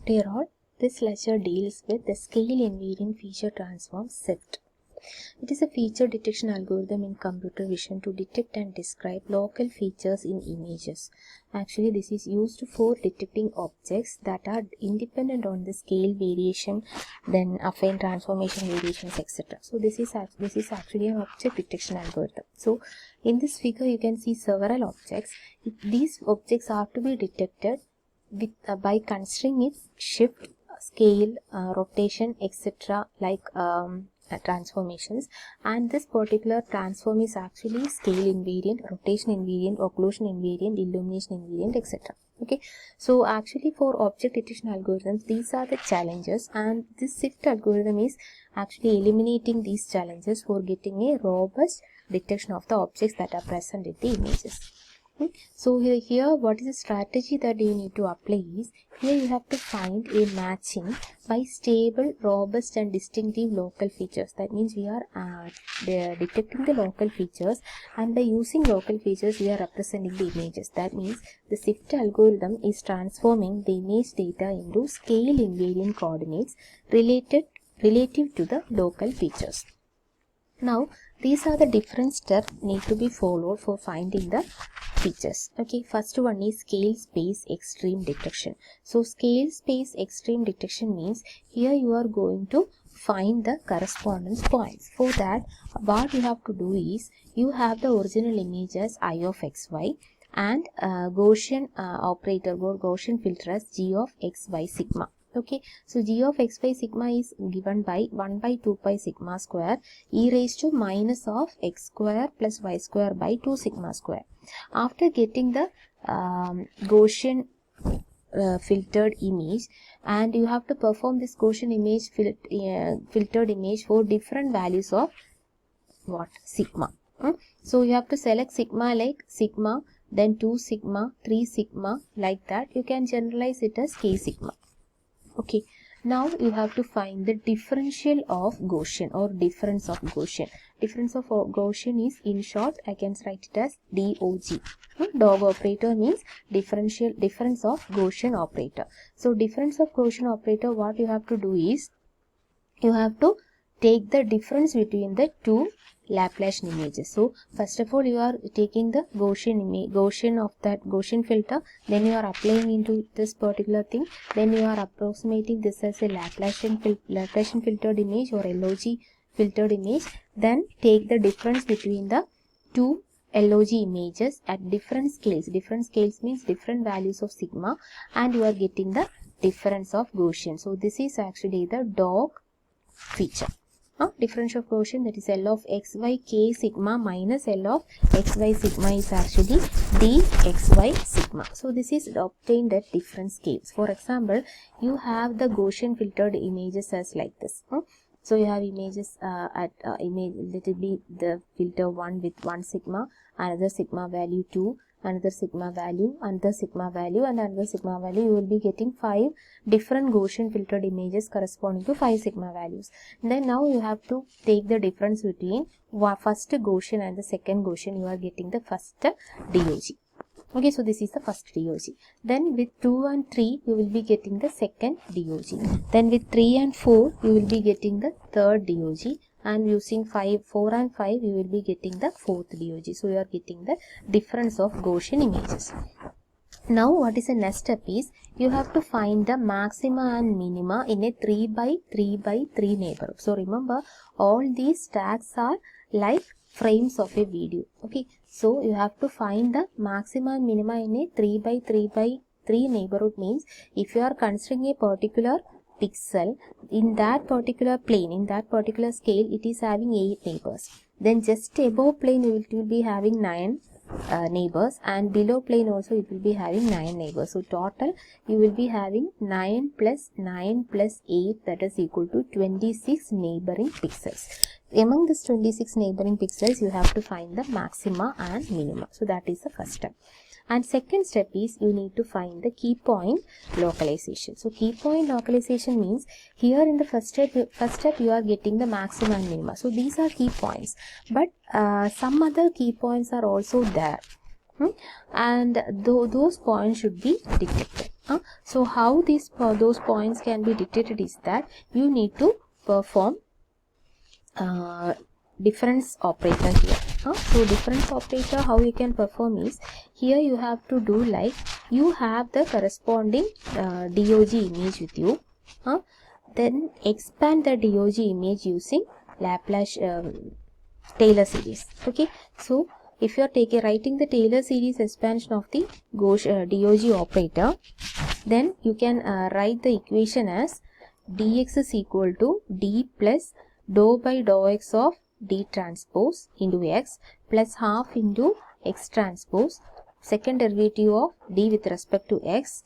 Dear all, this lecture deals with the scale invariant feature transform Sift. It is a feature detection algorithm in computer vision to detect and describe local features in images. Actually, this is used for detecting objects that are independent on the scale variation, then affine transformation variations, etc. So this is actually an object detection algorithm. So in this figure, you can see several objects. These objects are to be detected with by considering its shift, scale, rotation, etc. like transformations, and this particular transform is actually scale invariant, rotation invariant, occlusion invariant, illumination invariant, etc. Okay, so actually for object detection algorithms, these are the challenges, and this Sift algorithm is actually eliminating these challenges for getting a robust detection of the objects that are present in the images. So here what is the strategy that you need to apply is, here you have to find a matching by stable, robust and distinctive local features. That means we are detecting the local features, and by using local features we are representing the images. That means the Sift algorithm is transforming the image data into scale invariant coordinates relative to the local features. Now these are the different steps need to be followed for finding the features. Okay, first one is scale space extreme detection. So scale space extreme detection means here you are going to find the correspondence points. For that, what you have to do is, you have the original image as I of xy and Gaussian operator or Gaussian filter as g of xy sigma. Okay, so g of xy sigma is given by 1 by 2 pi sigma square e raised to minus of x square plus y square by 2 sigma square. After getting the Gaussian filtered image, and you have to perform this Gaussian image filtered image for different values of what? Sigma. So you have to select sigma like sigma, then 2 sigma, 3 sigma, like that. You can generalize it as k sigma. Okay, now you have to find the differential of Gaussian or difference of Gaussian. Difference of Gaussian is, in short, I can write it as DOG. Dog operator means difference of Gaussian operator. So difference of Gaussian operator, what you have to do is, you have to take the difference between the two Laplacian images. So first of all, you are taking the Gaussian of that Gaussian filter, then you are applying into this particular thing, then you are approximating this as a Laplacian filtered image or LOG filtered image, then take the difference between the two LOG images at different scales. Different scales means different values of sigma, and you are getting the difference of Gaussian. So this is actually the dog feature. Difference of Gaussian, that is L of xy k sigma minus L of xy sigma is actually dxy sigma. So this is obtained at different scales. For example, you have the Gaussian filtered images as like this. So you have images image, let it be the filter 1 with 1 sigma, another sigma value 2, another sigma value, another sigma value, and another sigma value. You will be getting 5 different Gaussian filtered images corresponding to 5 sigma values. Then now you have to take the difference between first Gaussian and the second Gaussian. You are getting the first DOG. Okay, so this is the first DOG. Then with 2 and 3, you will be getting the second DOG. Then with 3 and 4, you will be getting the third DOG. And using 4 and 5, you will be getting the fourth DOG. So you are getting the difference of Gaussian images. Now what is the next step is, you have to find the maxima and minima in a 3 by 3 by 3 neighborhood. So remember, all these tags are like frames of a video. Okay, so you have to find the maxima and minima in a 3 by 3 by 3 neighborhood. Means if you are considering a particular pixel, in that particular plane, in that particular scale, it is having 8 neighbors. Then just above plane it will be having 9 neighbors, and below plane also it will be having 9 neighbors. So total you will be having 9 plus 9 plus 8, that is equal to 26 neighboring pixels. Among these 26 neighboring pixels, you have to find the maxima and minima. So that is the first step. And second step is, you need to find the key point localization. So key point localization means, here in the first step you are getting the maxima and minima. So these are key points, but some other key points are also there, and those points should be detected. So how those points can be detected is that you need to perform difference operator here. So difference operator, how you can perform is, here you have to do like, you have the corresponding DOG image with you, then expand the DOG image using Laplace Taylor series. Okay, so if you are writing the Taylor series expansion of the DOG operator, then you can write the equation as dx is equal to d plus dou by dou x of d transpose into x plus half into x transpose, second derivative of d with respect to x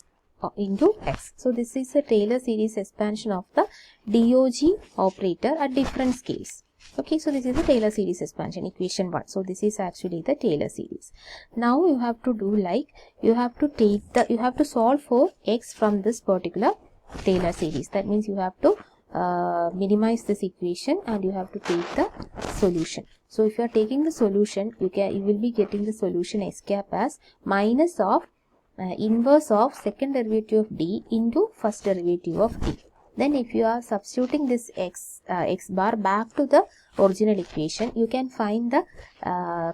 into x. So this is a Taylor series expansion of the DOG operator at different scales. Okay, so this is the Taylor series expansion, equation 1. So this is actually the Taylor series. Now you have to do like, you have to solve for x from this particular Taylor series. That means you have to minimize this equation and you have to take the solution. So if you are taking the solution, you will be getting the solution s cap as minus of inverse of second derivative of d into first derivative of d. Then if you are substituting this x bar back to the original equation, you can find the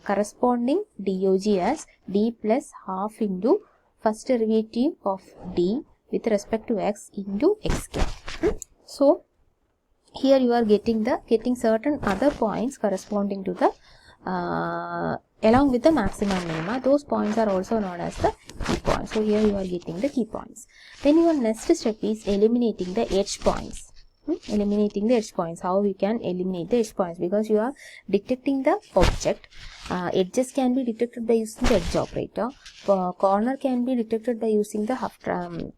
corresponding DOG as d plus half into first derivative of d with respect to x into x cap. So here you are getting certain other points corresponding to the along with the maximum minima. Those points are also known as the key points. So here you are getting the key points. Then your next step is eliminating the edge points. Eliminating the edge points. How we can eliminate the edge points? Because you are detecting the object. Edges can be detected by using the edge operator. Corner can be detected by using the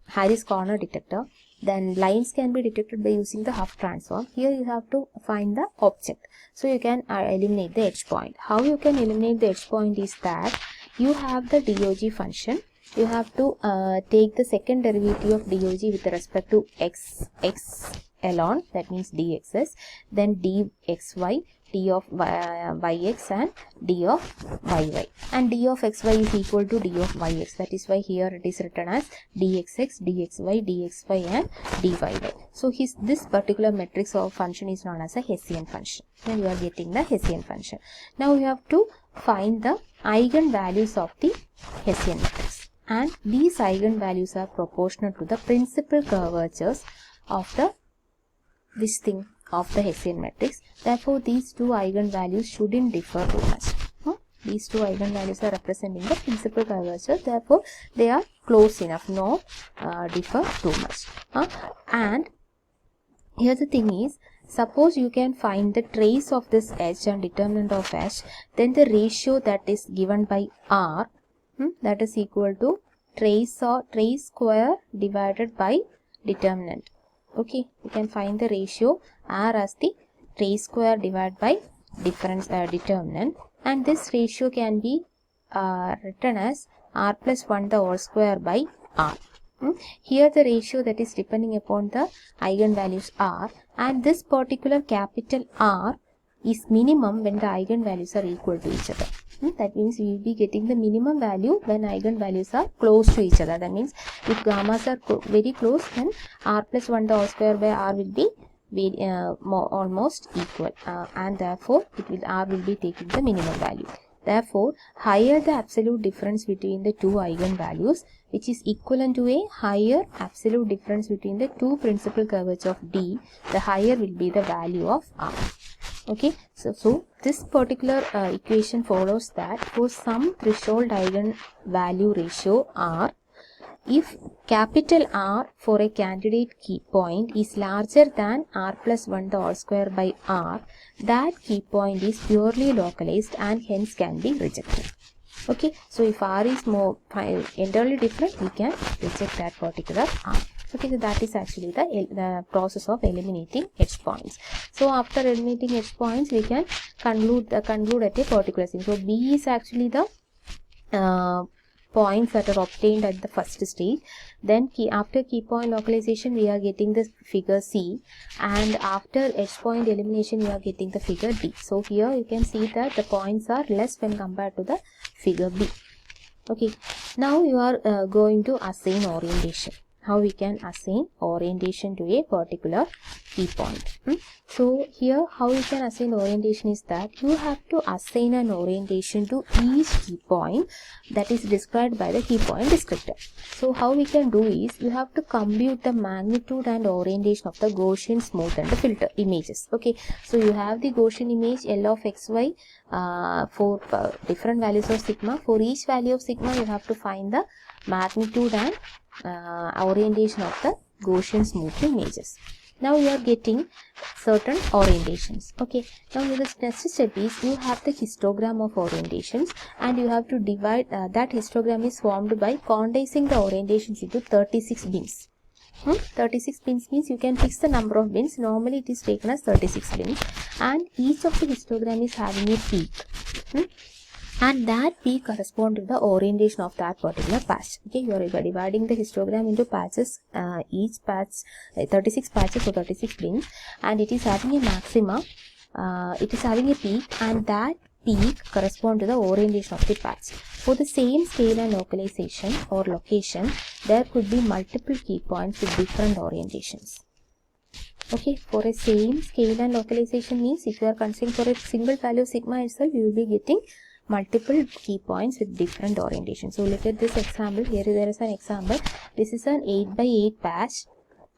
Harris corner detector. Then lines can be detected by using the half transform. Here you have to find the object. So you can eliminate the edge point. How you can eliminate the edge point is that you have the DOG function. You have to take the second derivative of DOG with respect to x alone, that means dxs, then dxy, d of yx and d of yy, and d of xy is equal to d of yx. That is why here it is written as dxx, dxy, dxy and dyy. So this particular matrix of function is known as a Hessian function. Then you are getting the Hessian function. Now you have to find the eigenvalues of the Hessian matrix, and these eigenvalues are proportional to the principal curvatures of the Hessian matrix. Therefore, these two eigenvalues shouldn't differ too much. These two eigenvalues are representing the principal curvature. Therefore, they are close enough, not differ too much. And here the thing is, suppose you can find the trace of this h and determinant of h, then the ratio that is given by r, that is equal to trace square divided by determinant. Okay, you can find the ratio r as the trace square divided by determinant, and this ratio can be written as r plus 1 the whole square by r. Here the ratio that is depending upon the eigenvalues r, and this particular capital R is minimum when the eigenvalues are equal to each other. That means we will be getting the minimum value when eigenvalues are close to each other. That means if gammas are very close, then r plus 1 the whole square by r will be almost equal, and therefore r will be taking the minimum value. Therefore, higher the absolute difference between the two eigenvalues, which is equivalent to a higher absolute difference between the two principal curvatures of D, the higher will be the value of R. Okay, so this particular equation follows that for some threshold eigenvalue ratio R, if capital R for a candidate key point is larger than r plus 1 the whole square by r, that key point is purely localized and hence can be rejected. Okay, so if r is entirely different, we can reject that particular r. Okay, so that is actually the process of eliminating edge points. So after eliminating edge points, we can conclude at a particular thing. So B is actually the points that are obtained at the first stage. Then after key point localization, we are getting the figure C, and after edge point elimination, we are getting the figure D. So here you can see that the points are less when compared to the figure B. Okay, now you are going to assign orientation. how we can assign orientation to a particular key point. So here how we can assign orientation is that you have to assign an orientation to each key point that is described by the key point descriptor. So how we can do is you have to compute the magnitude and orientation of the Gaussian, smooth and the filter images. Okay, so you have the Gaussian image L of xy for different values of sigma. For each value of sigma you have to find the magnitude and orientation of the Gaussian smooth images. Now you are getting certain orientations. Okay, now the next step is you have the histogram of orientations and you have to divide that histogram is formed by condensing the orientations into 36 bins. 36 bins means you can fix the number of bins. Normally it is taken as 36 bins and each of the histogram is having a peak. And that peak corresponds to the orientation of that particular patch. Okay, you are dividing the histogram into patches, each patch 36 patches or 36 bins, and it is having a maxima, it is having a peak, and that peak corresponds to the orientation of the patch. For the same scale and localization or location, there could be multiple key points with different orientations. Okay, for a same scale and localization means if you are considering for a single value of sigma itself, you will be getting multiple key points with different orientation. So look at this example. Here there is an example. This is an 8 by 8 patch.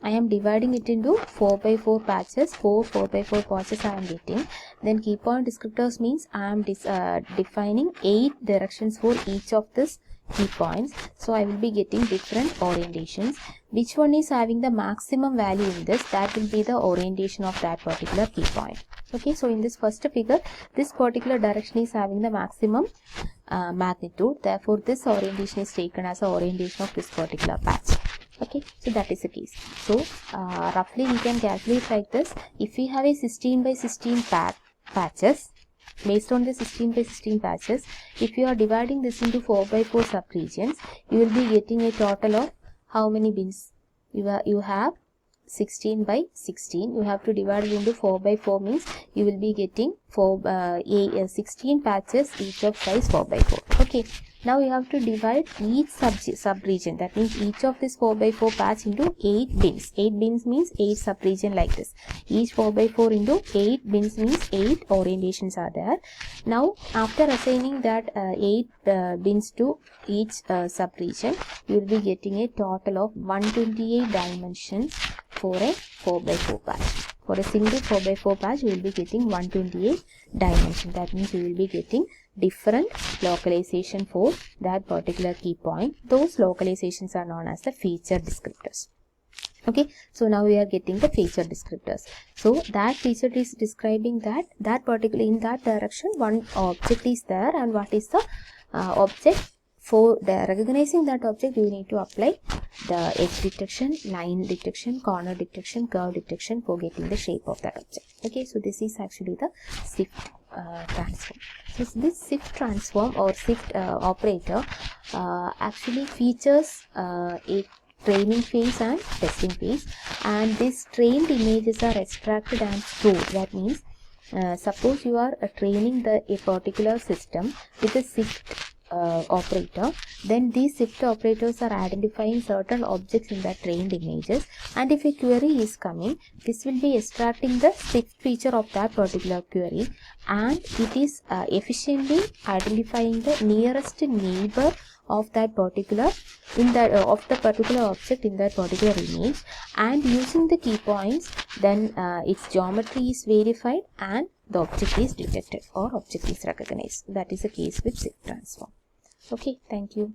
I am dividing it into 4 by 4 patches. 4 by 4 patches I am getting. Then key point descriptors means I am defining 8 directions for each of this key points. So I will be getting different orientations. Which one is having the maximum value in this? That will be the orientation of that particular key point. Okay, so in this first figure, this particular direction is having the maximum magnitude. Therefore, this orientation is taken as the orientation of this particular patch. Okay, so that is the case. So, roughly we can calculate like this. If we have a 16 by 16 patches, based on the 16 by 16 patches, if you are dividing this into 4 by 4 subregions, you will be getting a total of how many bins? You have 16 by 16. You have to divide it into 4 by 4 means you will be getting 16 patches, each of size 4 by 4. Okay. Now you have to divide each sub-region. That means each of this 4 by 4 patch into 8 bins. 8 bins means 8 sub-region like this. Each 4 by 4 into 8 bins means 8 orientations are there. Now after assigning that 8 bins to each sub-region, you will be getting a total of 128 dimensions for a 4 by 4 patch. For a single 4 by 4 patch, you will be getting 128 dimensions. That means you will be getting different localization for that particular key point. Those localizations are known as the feature descriptors. Okay, so now we are getting the feature descriptors. So that feature is describing that particular in that direction one object is there, and what is the object. For recognizing that object, you need to apply the edge detection, line detection, corner detection, curve detection for getting the shape of that object. Okay, so this is actually the Sift transform. So this Sift transform or Sift operator actually features a training phase and testing phase, and these trained images are extracted and stored. That means suppose you are training a particular system with a Sift operator, then these Sift operators are identifying certain objects in the trained images, and if a query is coming, this will be extracting the Sift feature of that particular query, and it is efficiently identifying the nearest neighbor of that particular of the particular object in that particular image, and using the key points, then its geometry is verified and the object is detected or object is recognized. That is the case with Sift transform. Okay, thank you.